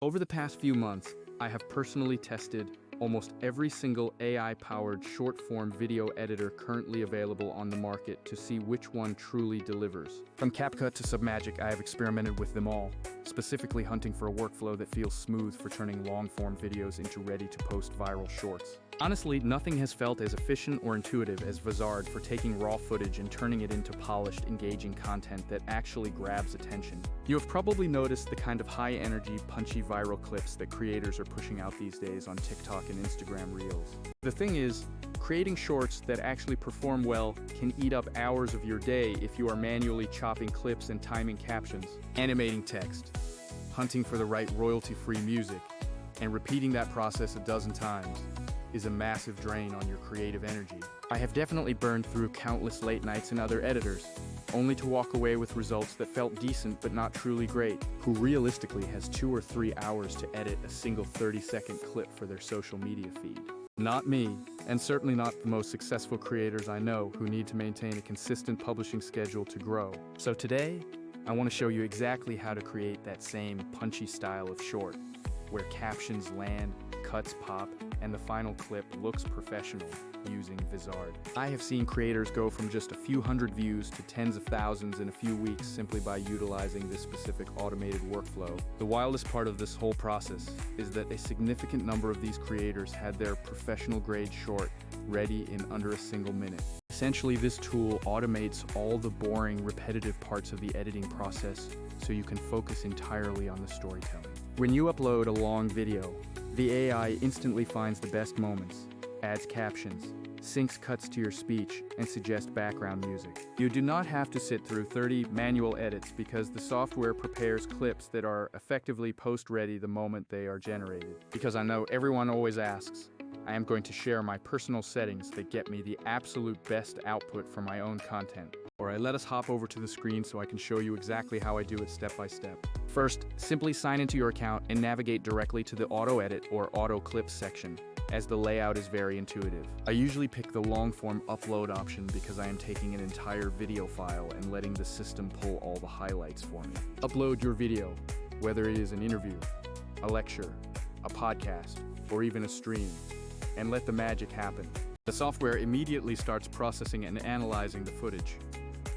Over the past few months, I have personally tested almost every single AI-powered short-form video editor currently available on the market to see which one truly delivers. From CapCut to Submagic, I have experimented with them all, specifically hunting for a workflow that feels smooth for turning long-form videos into ready-to-post viral shorts. Honestly, nothing has felt as efficient or intuitive as Vizard for taking raw footage and turning it into polished, engaging content that actually grabs attention. You have probably noticed the kind of high-energy, punchy viral clips that creators are pushing out these days on TikTok and Instagram Reels. The thing is, creating shorts that actually perform well can eat up hours of your day if you are manually chopping clips and timing captions, animating text, hunting for the right royalty-free music, and repeating that process a dozen times is a massive drain on your creative energy. I have definitely burned through countless late nights and other editors, only to walk away with results that felt decent but not truly great. Who realistically has 2 or 3 hours to edit a single 30-second clip for their social media feed? Not me, and certainly not the most successful creators I know who need to maintain a consistent publishing schedule to grow. So today, I want to show you exactly how to create that same punchy style of short, where captions land, cuts pop, and the final clip looks professional using Vizard. I have seen creators go from just a few hundred views to tens of thousands in a few weeks simply by utilizing this specific automated workflow. The wildest part of this whole process is that a significant number of these creators had their professional-grade short ready in under a single minute. Essentially, this tool automates all the boring, repetitive parts of the editing process so you can focus entirely on the storytelling. When you upload a long video, the AI instantly finds the best moments, adds captions, syncs cuts to your speech, and suggests background music. You do not have to sit through 30 manual edits because the software prepares clips that are effectively post-ready the moment they are generated. Because I know everyone always asks, I am going to share my personal settings that get me the absolute best output for my own content. Alright, let us hop over to the screen so I can show you exactly how I do it step by step. First, simply sign into your account and navigate directly to the Auto Edit or Auto Clips section, as the layout is very intuitive. I usually pick the long-form upload option because I am taking an entire video file and letting the system pull all the highlights for me. Upload your video, whether it is an interview, a lecture, a podcast, or even a stream, and let the magic happen. The software immediately starts processing and analyzing the footage,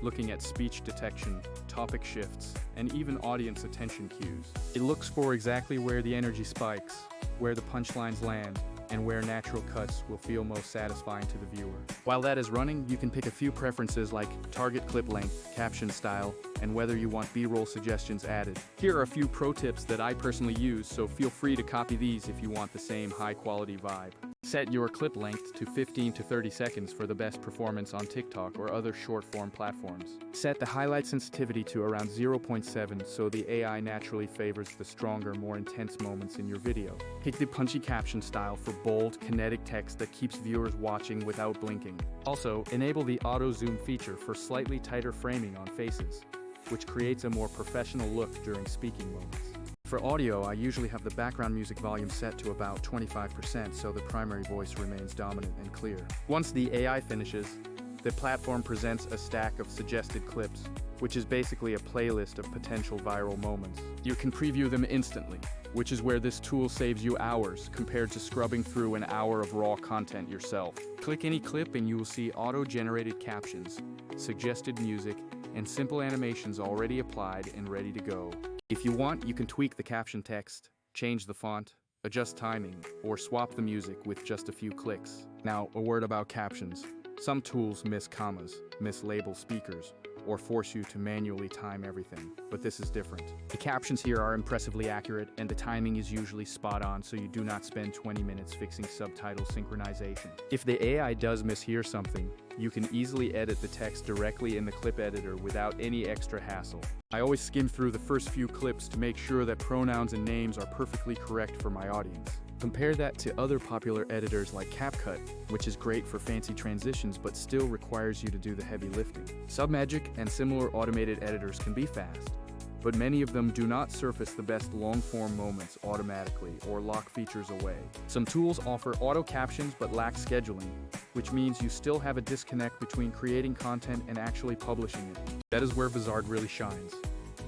looking at speech detection, topic shifts, and even audience attention cues. It looks for exactly where the energy spikes, where the punchlines land, and where natural cuts will feel most satisfying to the viewer. While that is running, you can pick a few preferences like target clip length, caption style, and whether you want B-roll suggestions added. Here are a few pro tips that I personally use, so feel free to copy these if you want the same high-quality vibe. Set your clip length to 15 to 30 seconds for the best performance on TikTok or other short-form platforms. Set the highlight sensitivity to around 0.7 so the AI naturally favors the stronger, more intense moments in your video. Pick the punchy caption style for bold, kinetic text that keeps viewers watching without blinking. Also, enable the auto-zoom feature for slightly tighter framing on faces, which creates a more professional look during speaking moments. For audio, I usually have the background music volume set to about 25% so the primary voice remains dominant and clear. Once the AI finishes, the platform presents a stack of suggested clips, which is basically a playlist of potential viral moments. You can preview them instantly, which is where this tool saves you hours compared to scrubbing through an hour of raw content yourself. Click any clip and you will see auto-generated captions, suggested music, and simple animations already applied and ready to go. If you want, you can tweak the caption text, change the font, adjust timing, or swap the music with just a few clicks. Now, a word about captions. Some tools miss commas, mislabel speakers, or force you to manually time everything, but this is different. The captions here are impressively accurate, and the timing is usually spot on, so you do not spend 20 minutes fixing subtitle synchronization. If the AI does mishear something, you can easily edit the text directly in the clip editor without any extra hassle. I always skim through the first few clips to make sure that pronouns and names are perfectly correct for my audience. Compare that to other popular editors like CapCut, which is great for fancy transitions but still requires you to do the heavy lifting. Submagic and similar automated editors can be fast, but many of them do not surface the best long-form moments automatically or lock features away. Some tools offer auto captions but lack scheduling, which means you still have a disconnect between creating content and actually publishing it. That is where Vizard really shines.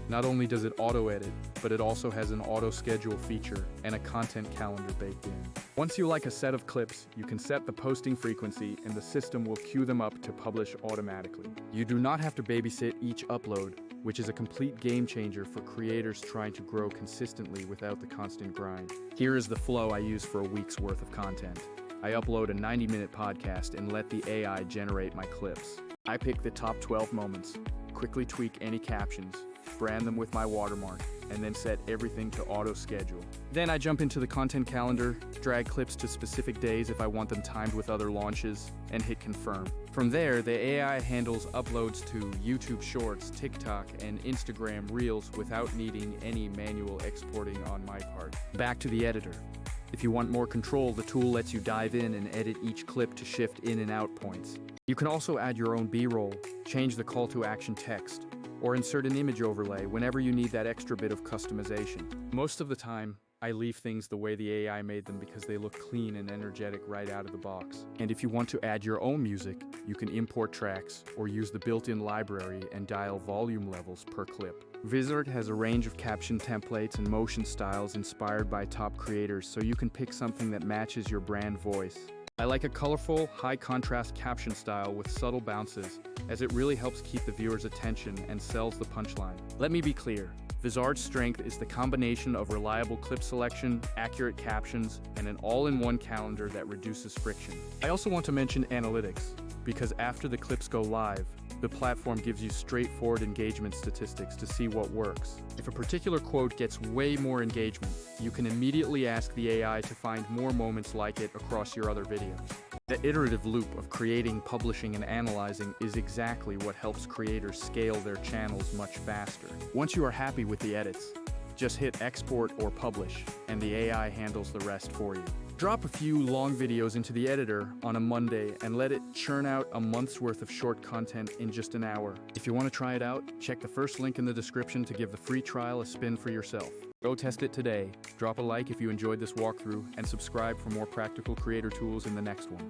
Not only does it auto-edit, but it also has an auto-schedule feature and a content calendar baked in. Once you like a set of clips, you can set the posting frequency and the system will queue them up to publish automatically. You do not have to babysit each upload, which is a complete game changer for creators trying to grow consistently without the constant grind. Here is the flow I use for a week's worth of content. I upload a 90-minute podcast and let the AI generate my clips. I pick the top 12 moments, quickly tweak any captions, brand them with my watermark, and then set everything to auto-schedule. Then I jump into the content calendar, drag clips to specific days if I want them timed with other launches, and hit confirm. From there, the AI handles uploads to YouTube Shorts, TikTok, and Instagram Reels without needing any manual exporting on my part. Back to the editor. If you want more control, the tool lets you dive in and edit each clip to shift in and out points. You can also add your own B-roll, change the call to action text, or insert an image overlay whenever you need that extra bit of customization. Most of the time, I leave things the way the AI made them because they look clean and energetic right out of the box. And if you want to add your own music, you can import tracks or use the built-in library and dial volume levels per clip. Vizard has a range of caption templates and motion styles inspired by top creators, so you can pick something that matches your brand voice. I like a colorful, high-contrast caption style with subtle bounces, as it really helps keep the viewer's attention and sells the punchline. Let me be clear. Vizard's strength is the combination of reliable clip selection, accurate captions, and an all-in-one calendar that reduces friction. I also want to mention analytics, because after the clips go live, the platform gives you straightforward engagement statistics to see what works. If a particular quote gets way more engagement, you can immediately ask the AI to find more moments like it across your other videos. The iterative loop of creating, publishing, and analyzing is exactly what helps creators scale their channels much faster. Once you are happy with the edits, just hit export or publish, and the AI handles the rest for you. Drop a few long videos into the editor on a Monday and let it churn out a month's worth of short content in just an hour. If you want to try it out, check the first link in the description to give the free trial a spin for yourself. Go test it today. Drop a like if you enjoyed this walkthrough, and subscribe for more practical creator tools in the next one.